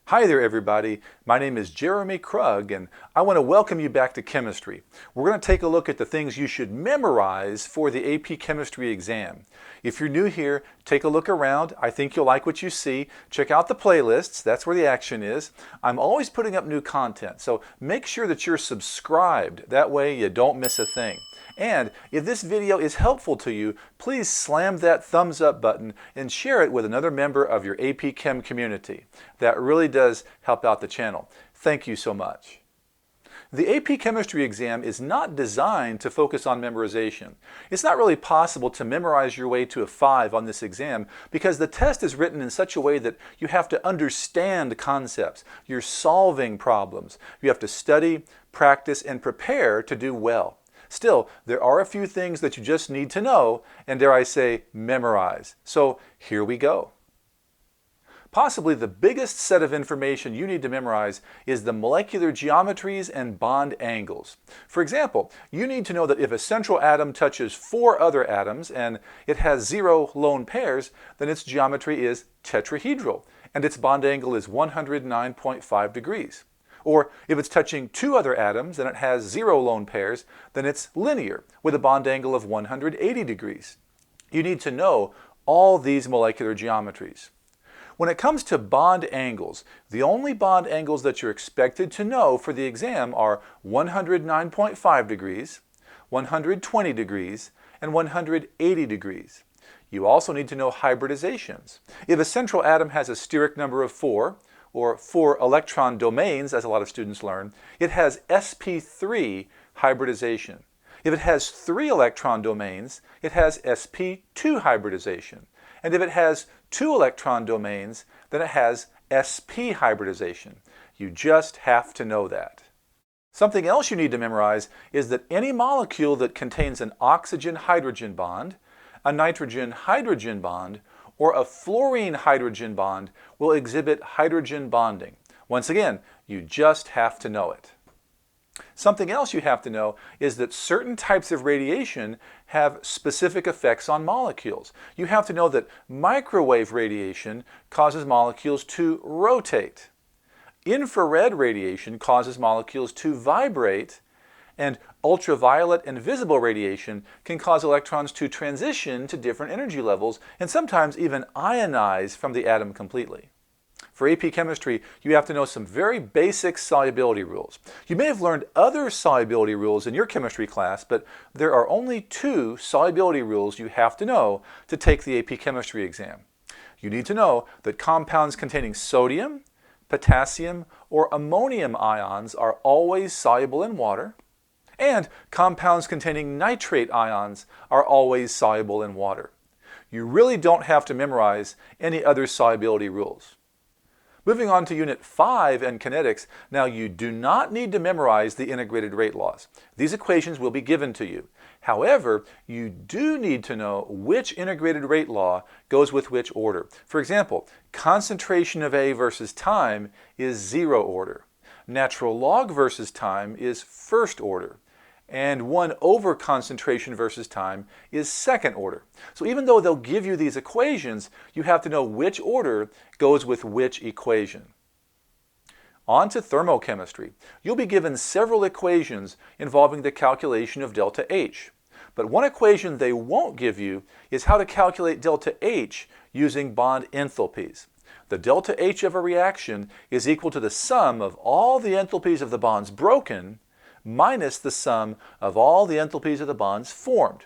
Hi there everybody, my name is Jeremy Krug and I want to welcome you back to chemistry. We're going to take a look at the things you should memorize for the AP Chemistry exam. If you're new here, take a look around. I think you'll like what you see. Check out the playlists, that's where the action is. I'm always putting up new content, so make sure that you're subscribed. That way you don't miss a thing. And if this video is helpful to you, please slam that thumbs up button and share it with another member of your AP Chem community. That really does help out the channel. Thank you so much. The AP Chemistry exam is not designed to focus on memorization. It's not really possible to memorize your way to a 5 on this exam because the test is written in such a way that you have to understand concepts. You're solving problems. You have to study, practice, and prepare to do well. Still, there are a few things that you just need to know, and dare I say, memorize. So here we go. Possibly the biggest set of information you need to memorize is the molecular geometries and bond angles. For example, you need to know that if a central atom touches 4 other atoms and it has 0 lone pairs, then its geometry is tetrahedral, and its bond angle is 109.5 degrees. Or if it's touching 2 other atoms and it has 0 lone pairs, then it's linear with a bond angle of 180 degrees. You need to know all these molecular geometries. When it comes to bond angles, the only bond angles that you're expected to know for the exam are 109.5 degrees, 120 degrees, and 180 degrees. You also need to know hybridizations. If a central atom has a steric number of 4, or 4 electron domains, as a lot of students learn, it has sp3 hybridization. If it has 3 electron domains, it has sp2 hybridization. And if it has 2 electron domains, then it has sp hybridization. You just have to know that. Something else you need to memorize is that any molecule that contains an oxygen-hydrogen bond, a nitrogen-hydrogen bond, or a fluorine-hydrogen bond will exhibit hydrogen bonding. Once again, you just have to know it. Something else you have to know is that certain types of radiation have specific effects on molecules. You have to know that microwave radiation causes molecules to rotate. Infrared radiation causes molecules to vibrate, and ultraviolet and visible radiation can cause electrons to transition to different energy levels and sometimes even ionize from the atom completely. For AP Chemistry, you have to know some very basic solubility rules. You may have learned other solubility rules in your chemistry class, but there are only 2 solubility rules you have to know to take the AP Chemistry exam. You need to know that compounds containing sodium, potassium, or ammonium ions are always soluble in water, and compounds containing nitrate ions are always soluble in water. You really don't have to memorize any other solubility rules. Moving on to Unit 5 and Kinetics, now you do not need to memorize the integrated rate laws. These equations will be given to you. However, you do need to know which integrated rate law goes with which order. For example, concentration of A versus time is 0 order. Natural log versus time is 1st order. And 1 over concentration versus time is 2nd order. So even though they'll give you these equations, you have to know which order goes with which equation. On to thermochemistry. You'll be given several equations involving the calculation of delta H. But one equation they won't give you is how to calculate delta H using bond enthalpies. The delta H of a reaction is equal to the sum of all the enthalpies of the bonds broken minus the sum of all the enthalpies of the bonds formed.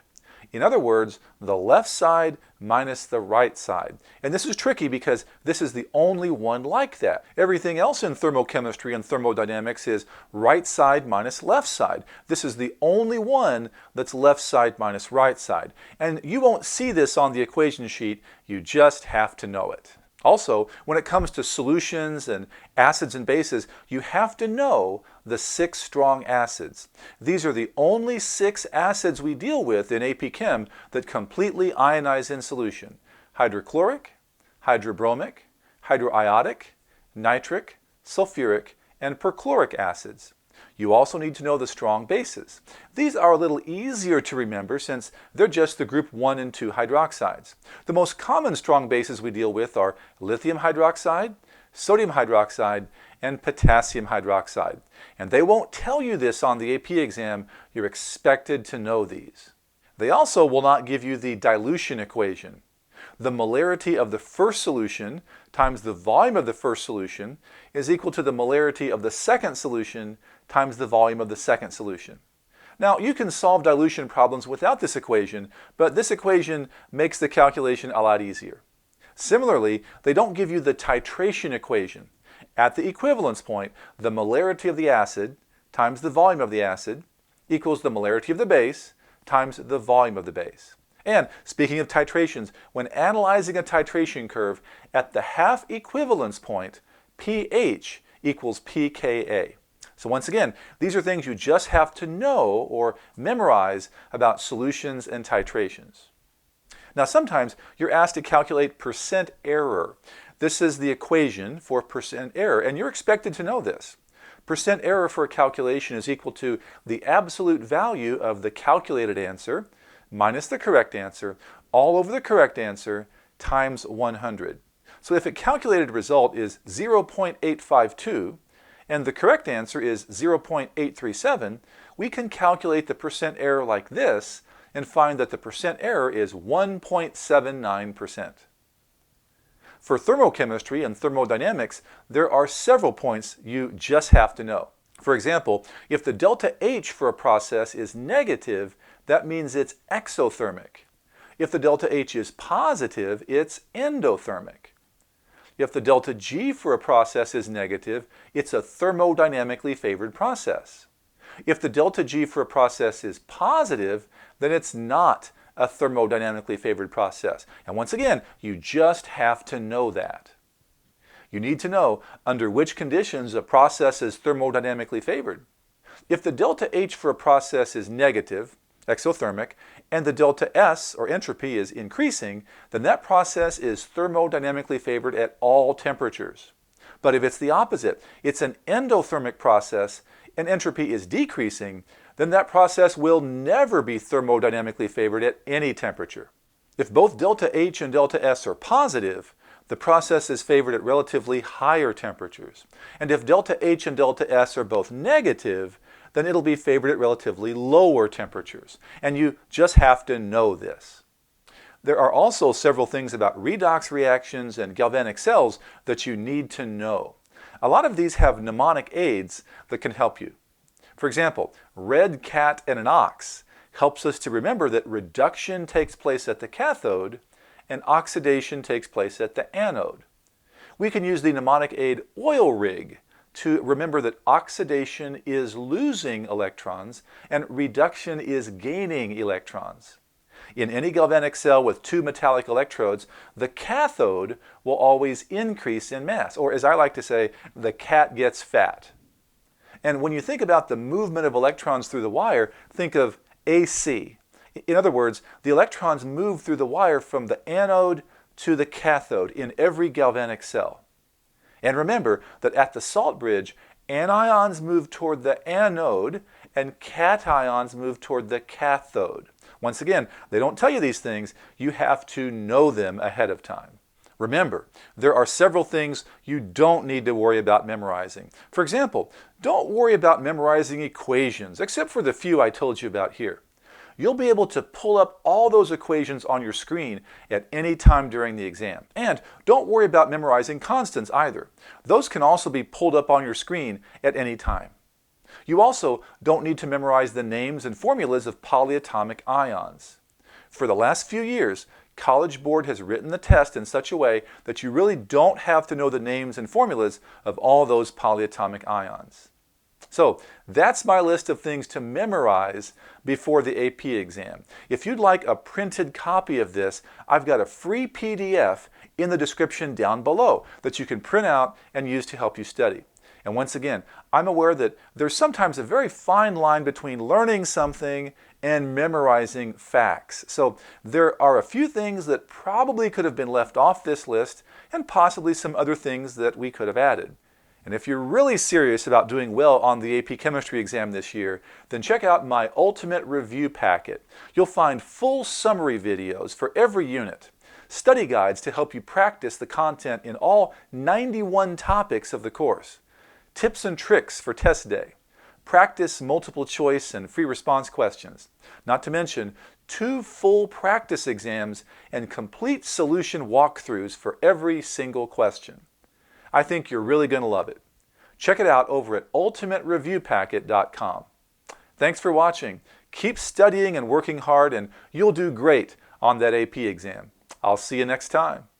In other words, the left side minus the right side. And this is tricky because this is the only one like that. Everything else in thermochemistry and thermodynamics is right side minus left side. This is the only one that's left side minus right side. And you won't see this on the equation sheet, you just have to know it. Also, when it comes to solutions and acids and bases, you have to know the 6 strong acids. These are the only 6 acids we deal with in AP Chem that completely ionize in solution: hydrochloric, hydrobromic, hydroiodic, nitric, sulfuric, and perchloric acids. You also need to know the strong bases. These are a little easier to remember since they're just the group 1 and 2 hydroxides. The most common strong bases we deal with are lithium hydroxide, sodium hydroxide, and potassium hydroxide. And they won't tell you this on the AP exam. You're expected to know these. They also will not give you the dilution equation. The molarity of the first solution times the volume of the first solution is equal to the molarity of the second solution times the volume of the second solution. Now, you can solve dilution problems without this equation, but this equation makes the calculation a lot easier. Similarly, they don't give you the titration equation. At the equivalence point, the molarity of the acid times the volume of the acid equals the molarity of the base times the volume of the base. And speaking of titrations, when analyzing a titration curve, at the half equivalence point, pH equals pKa. So once again, these are things you just have to know or memorize about solutions and titrations. Now sometimes you're asked to calculate percent error. This is the equation for percent error, and you're expected to know this. Percent error for a calculation is equal to the absolute value of the calculated answer minus the correct answer all over the correct answer times 100. So if a calculated result is 0.852 and the correct answer is 0.837, we can calculate the percent error like this and find that the percent error is 1.79%. For thermochemistry and thermodynamics, there are several points you just have to know. For example, if the delta H for a process is negative, that means it's exothermic. If the delta H is positive, it's endothermic. If the delta G for a process is negative, it's a thermodynamically favored process. If the delta G for a process is positive, then it's not a thermodynamically favored process. And once again, you just have to know that. You need to know under which conditions a process is thermodynamically favored. If the delta H for a process is negative, exothermic, and the delta S, or entropy, is increasing, then that process is thermodynamically favored at all temperatures. But if it's the opposite, it's an endothermic process, and entropy is decreasing, then that process will never be thermodynamically favored at any temperature. If both delta H and delta S are positive, the process is favored at relatively higher temperatures. And if delta H and delta S are both negative, then it'll be favored at relatively lower temperatures. And you just have to know this. There are also several things about redox reactions and galvanic cells that you need to know. A lot of these have mnemonic aids that can help you. For example, red cat and an ox helps us to remember that reduction takes place at the cathode and oxidation takes place at the anode. We can use the mnemonic aid oil rig to remember that oxidation is losing electrons and reduction is gaining electrons. In any galvanic cell with two metallic electrodes, the cathode will always increase in mass, or as I like to say, the cat gets fat. And when you think about the movement of electrons through the wire, think of AC. In other words, the electrons move through the wire from the anode to the cathode in every galvanic cell. And remember that at the salt bridge, anions move toward the anode and cations move toward the cathode. Once again, they don't tell you these things. You have to know them ahead of time. Remember, there are several things you don't need to worry about memorizing. For example, don't worry about memorizing equations, except for the few I told you about here. You'll be able to pull up all those equations on your screen at any time during the exam. And don't worry about memorizing constants either. Those can also be pulled up on your screen at any time. You also don't need to memorize the names and formulas of polyatomic ions. For the last few years, College Board has written the test in such a way that you really don't have to know the names and formulas of all those polyatomic ions. So that's my list of things to memorize before the AP exam. If you'd like a printed copy of this, I've got a free PDF in the description down below that you can print out and use to help you study. And once again, I'm aware that there's sometimes a very fine line between learning something and memorizing facts. So there are a few things that probably could have been left off this list and possibly some other things that we could have added. And if you're really serious about doing well on the AP Chemistry exam this year, then check out my Ultimate Review Packet. You'll find full summary videos for every unit. study guides to help you practice the content in all 91 topics of the course, tips and tricks for test day, practice multiple choice and free response questions, not to mention 2 full practice exams and complete solution walkthroughs for every single question. I think you're really going to love it. Check it out over at ultimatereviewpacket.com. Thanks for watching. Keep studying and working hard, and you'll do great on that AP exam. I'll see you next time.